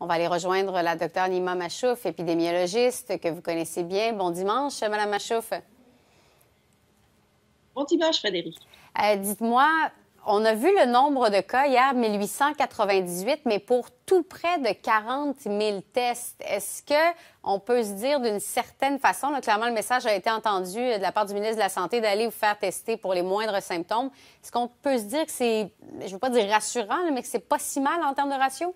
On va aller rejoindre la docteure Nima Machouf, épidémiologiste que vous connaissez bien. Bon dimanche, Madame Machouf. Bon dimanche, Frédéric. Dites-moi, on a vu le nombre de cas hier, 1898, mais pour tout près de 40 000 tests. Est-ce qu'on peut se dire d'une certaine façon, là, clairement le message a été entendu de la part du ministre de la Santé d'aller vous faire tester pour les moindres symptômes. Est-ce qu'on peut se dire que c'est, je ne veux pas dire rassurant, mais que c'est pas si mal en termes de ratio?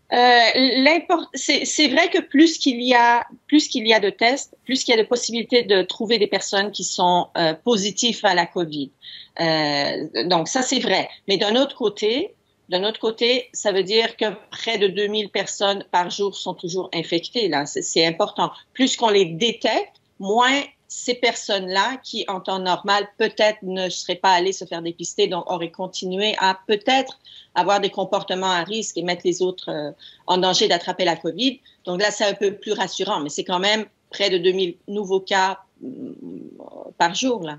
C'est vrai que plus qu'il y a de tests, plus qu'il y a de possibilités de trouver des personnes qui sont positives à la COVID. Donc ça c'est vrai. Mais d'un autre côté, ça veut dire que près de 2000 personnes par jour sont toujours infectées. Là, c'est important. Plus qu'on les détecte, moins ces personnes-là qui, en temps normal, peut-être ne seraient pas allées se faire dépister, donc auraient continué à peut-être avoir des comportements à risque et mettre les autres en danger d'attraper la COVID. Donc là, c'est un peu plus rassurant, mais c'est quand même près de 2000 nouveaux cas par jour. Là.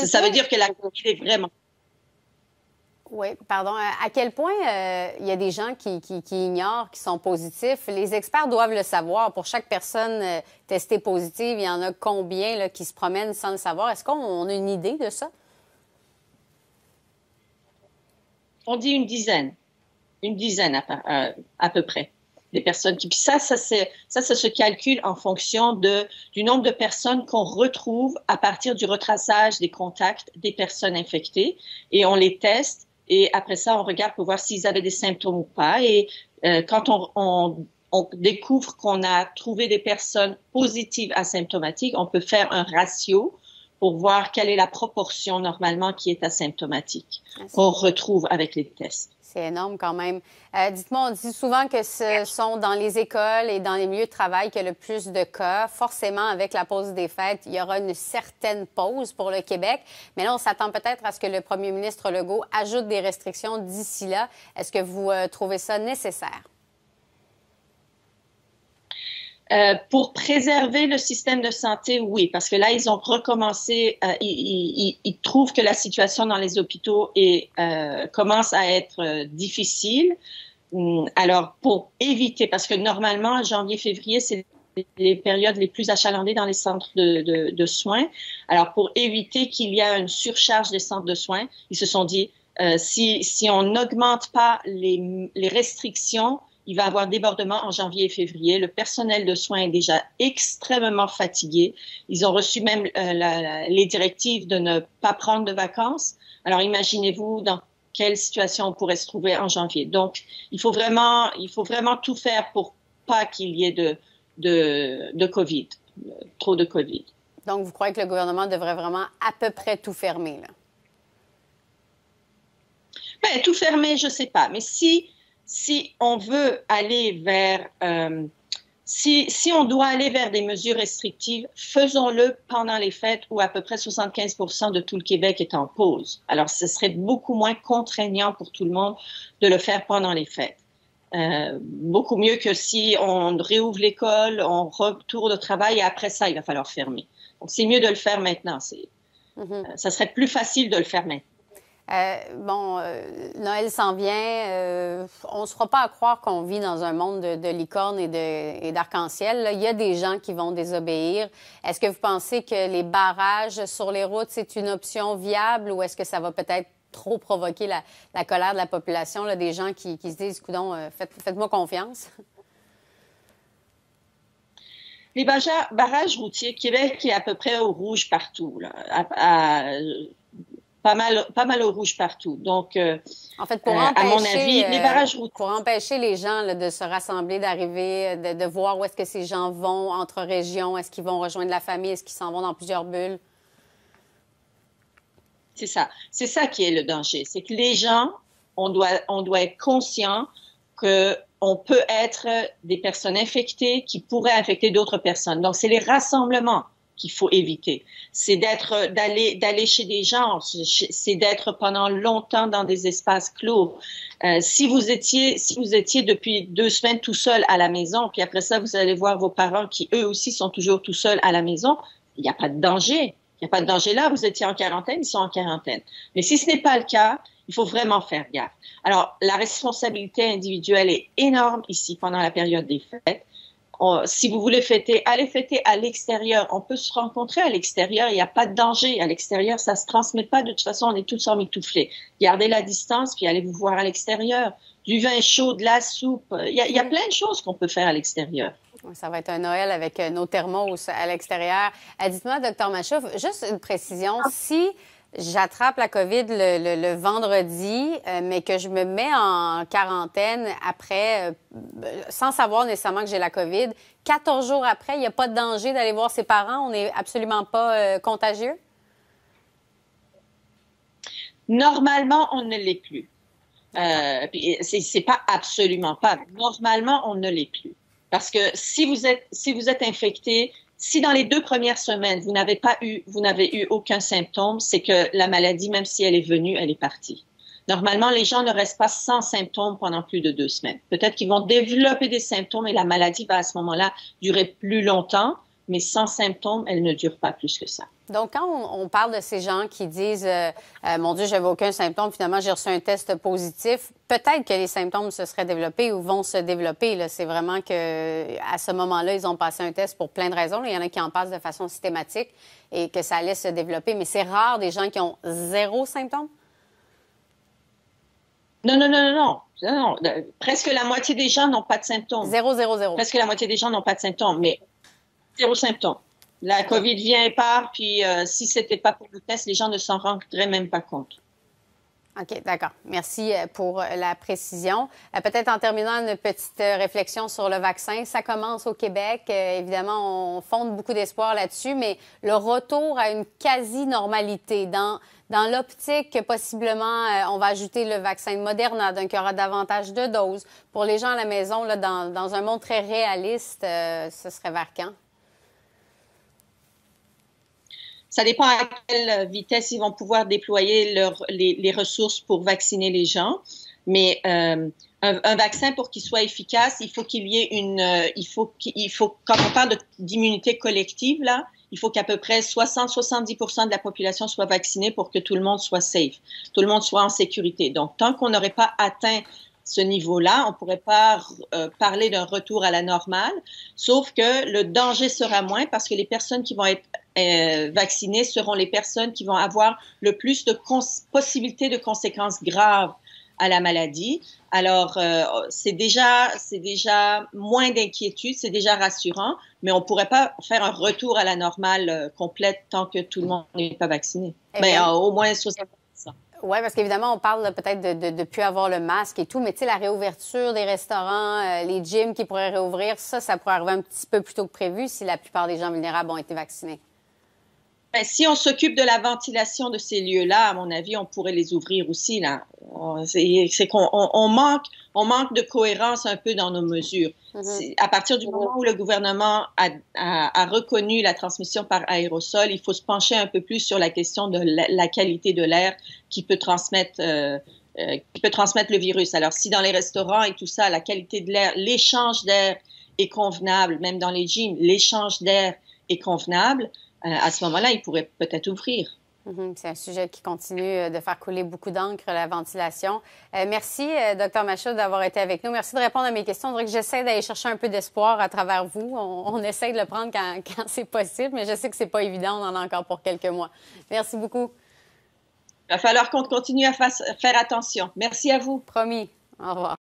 Ça veut dire que la COVID est vraiment... Oui, pardon. À quel point il y a des gens qui ignorent, qui sont positifs? Les experts doivent le savoir. Pour chaque personne testée positive, il y en a combien là, qui se promènent sans le savoir? Est-ce qu'on a une idée de ça? On dit une dizaine à peu près, des personnes qui... Puis ça se calcule en fonction du nombre de personnes qu'on retrouve à partir du retraçage des contacts des personnes infectées et on les teste. Et après ça, on regarde pour voir s'ils avaient des symptômes ou pas. Et quand on découvre qu'on a trouvé des personnes positives asymptomatiques, on peut faire un ratio pour voir quelle est la proportion normalement qui est asymptomatique qu'on retrouve avec les tests. C'est énorme quand même. Dites-moi, on dit souvent que ce sont dans les écoles et dans les milieux de travail qu'il y a le plus de cas. Forcément, avec la pause des fêtes, il y aura une certaine pause pour le Québec. Mais là, on s'attend peut-être à ce que le premier ministre Legault ajoute des restrictions d'ici là. Est-ce que vous trouvez ça nécessaire? Pour préserver le système de santé, oui, parce que là, ils ont recommencé, ils trouvent que la situation dans les hôpitaux commence à être difficile. Alors, pour éviter, parce que normalement, janvier, février, c'est les périodes les plus achalandées dans les centres de soins. Alors, pour éviter qu'il y ait une surcharge des centres de soins, ils se sont dit, si on n'augmente pas les restrictions, il va y avoir débordement en janvier et février. Le personnel de soins est déjà extrêmement fatigué. Ils ont reçu même les directives de ne pas prendre de vacances. Alors, imaginez-vous dans quelle situation on pourrait se trouver en janvier. Donc, il faut vraiment tout faire pour pas qu'il y ait de COVID, trop de COVID. Donc, vous croyez que le gouvernement devrait vraiment à peu près tout fermer, là? Ben, tout fermer, je sais pas. Mais si on veut aller vers, si on doit aller vers des mesures restrictives, faisons-le pendant les fêtes où à peu près 75% de tout le Québec est en pause. Alors, ce serait beaucoup moins contraignant pour tout le monde de le faire pendant les fêtes. Beaucoup mieux que si on réouvre l'école, on retourne au travail et après ça, il va falloir fermer. Donc, c'est mieux de le faire maintenant. Ça serait plus facile de le faire maintenant. Noël s'en vient. On ne se fera pas à croire qu'on vit dans un monde de licornes et d'arc-en-ciel. Il y a des gens qui vont désobéir. Est-ce que vous pensez que les barrages sur les routes, c'est une option viable ou est-ce que ça va peut-être trop provoquer la colère de la population, là, des gens qui se disent, coudonc, faites-moi confiance? Les barrages routiers, Québec est à peu près au rouge partout, là, pas mal au rouge partout. Donc, en fait, à mon avis, les barrages routiers... Pour empêcher les gens là, de se rassembler, d'arriver, de voir où est-ce que ces gens vont entre régions, est-ce qu'ils vont rejoindre la famille, est-ce qu'ils s'en vont dans plusieurs bulles? C'est ça. C'est ça qui est le danger. C'est que les gens, on doit être conscient qu'on peut être des personnes infectées qui pourraient infecter d'autres personnes. Donc, c'est les rassemblements qu'il faut éviter. C'est d'aller chez des gens, c'est d'être pendant longtemps dans des espaces clos. Si vous étiez depuis 2 semaines tout seul à la maison, puis après ça, vous allez voir vos parents qui, eux aussi, sont toujours tout seuls à la maison, il n'y a pas de danger. Il n'y a pas de danger là, vous étiez en quarantaine, ils sont en quarantaine. Mais si ce n'est pas le cas, il faut vraiment faire gaffe. Alors, la responsabilité individuelle est énorme ici pendant la période des fêtes. Si vous voulez fêter, allez fêter à l'extérieur. On peut se rencontrer à l'extérieur, il n'y a pas de danger. À l'extérieur, ça ne se transmet pas. De toute façon, on est tous emmitouflés. Gardez la distance, puis allez vous voir à l'extérieur. Du vin chaud, de la soupe. Il y a plein de choses qu'on peut faire à l'extérieur. Ça va être un Noël avec nos thermos à l'extérieur. Dites-moi, Dr Machouf, juste une précision. Si j'attrape la COVID le vendredi, mais que je me mets en quarantaine après, sans savoir nécessairement que j'ai la COVID, 14 jours après, il n'y a pas de danger d'aller voir ses parents? On n'est absolument pas contagieux? Normalement, on ne l'est plus. C'est pas absolument pas. Normalement, on ne l'est plus. Parce que si vous êtes infecté, si dans les 2 premières semaines, vous n'avez eu aucun symptôme, c'est que la maladie, même si elle est venue, elle est partie. Normalement, les gens ne restent pas sans symptômes pendant plus de 2 semaines. Peut-être qu'ils vont développer des symptômes et la maladie va à ce moment-là durer plus longtemps, mais sans symptômes, elle ne dure pas plus que ça. Donc, quand on parle de ces gens qui disent mon Dieu, j'avais aucun symptôme, finalement, j'ai reçu un test positif », peut-être que les symptômes se seraient développés ou vont se développer. C'est vraiment qu'à ce moment-là, ils ont passé un test pour plein de raisons. Là, il y en a qui en passent de façon systématique et que ça allait se développer. Mais c'est rare des gens qui ont 0 symptômes? Non. Presque la moitié des gens n'ont pas de symptômes. 0, 0, 0. Presque la moitié des gens n'ont pas de symptômes, mais 0 symptômes. La COVID vient et part, puis si ce n'était pas pour le test, les gens ne s'en rendraient même pas compte. OK, d'accord. Merci pour la précision. Peut-être en terminant, une petite réflexion sur le vaccin. Ça commence au Québec. Évidemment, on fonde beaucoup d'espoir là-dessus, mais le retour à une quasi-normalité dans l'optique que possiblement on va ajouter le vaccin de Moderna, donc il y aura davantage de doses. Pour les gens à la maison, là, dans un monde très réaliste, ce serait vers quand? Ça dépend à quelle vitesse ils vont pouvoir déployer les ressources pour vacciner les gens. Mais un vaccin, pour qu'il soit efficace, il faut qu'il y ait quand on parle d'immunité collective, là, il faut qu'à peu près 60-70% de la population soit vaccinée pour que tout le monde soit safe, tout le monde soit en sécurité. Donc, tant qu'on n'aurait pas atteint ce niveau-là, on ne pourrait pas parler d'un retour à la normale, sauf que le danger sera moins parce que les personnes qui vont être vaccinées seront les personnes qui vont avoir le plus de possibilités de conséquences graves à la maladie. Alors, c'est déjà moins d'inquiétude, c'est déjà rassurant, mais on ne pourrait pas faire un retour à la normale complète tant que tout le monde n'est pas vacciné. Mais au moins 60%. Oui, parce qu'évidemment, on parle peut-être de ne plus avoir le masque et tout, mais tu sais, la réouverture des restaurants, les gyms qui pourraient réouvrir, ça pourrait arriver un petit peu plus tôt que prévu si la plupart des gens vulnérables ont été vaccinés. Ben, si on s'occupe de la ventilation de ces lieux-là, à mon avis, on pourrait les ouvrir aussi, là. C'est qu'on manque de cohérence un peu dans nos mesures. À partir du moment où le gouvernement a reconnu la transmission par aérosol, il faut se pencher un peu plus sur la question de la qualité de l'air qui peut transmettre le virus. Alors, si dans les restaurants et tout ça, la qualité de l'air, l'échange d'air est convenable, même dans les gyms, l'échange d'air est convenable, à ce moment-là, il pourrait peut-être ouvrir. C'est un sujet qui continue de faire couler beaucoup d'encre, la ventilation. Merci, Dr Machouf, d'avoir été avec nous. Merci de répondre à mes questions. On dirait que j'essaie d'aller chercher un peu d'espoir à travers vous. On essaie de le prendre quand c'est possible, mais je sais que c'est pas évident. On en a encore pour quelques mois. Merci beaucoup. Il va falloir qu'on continue à faire attention. Merci à vous. Promis. Au revoir.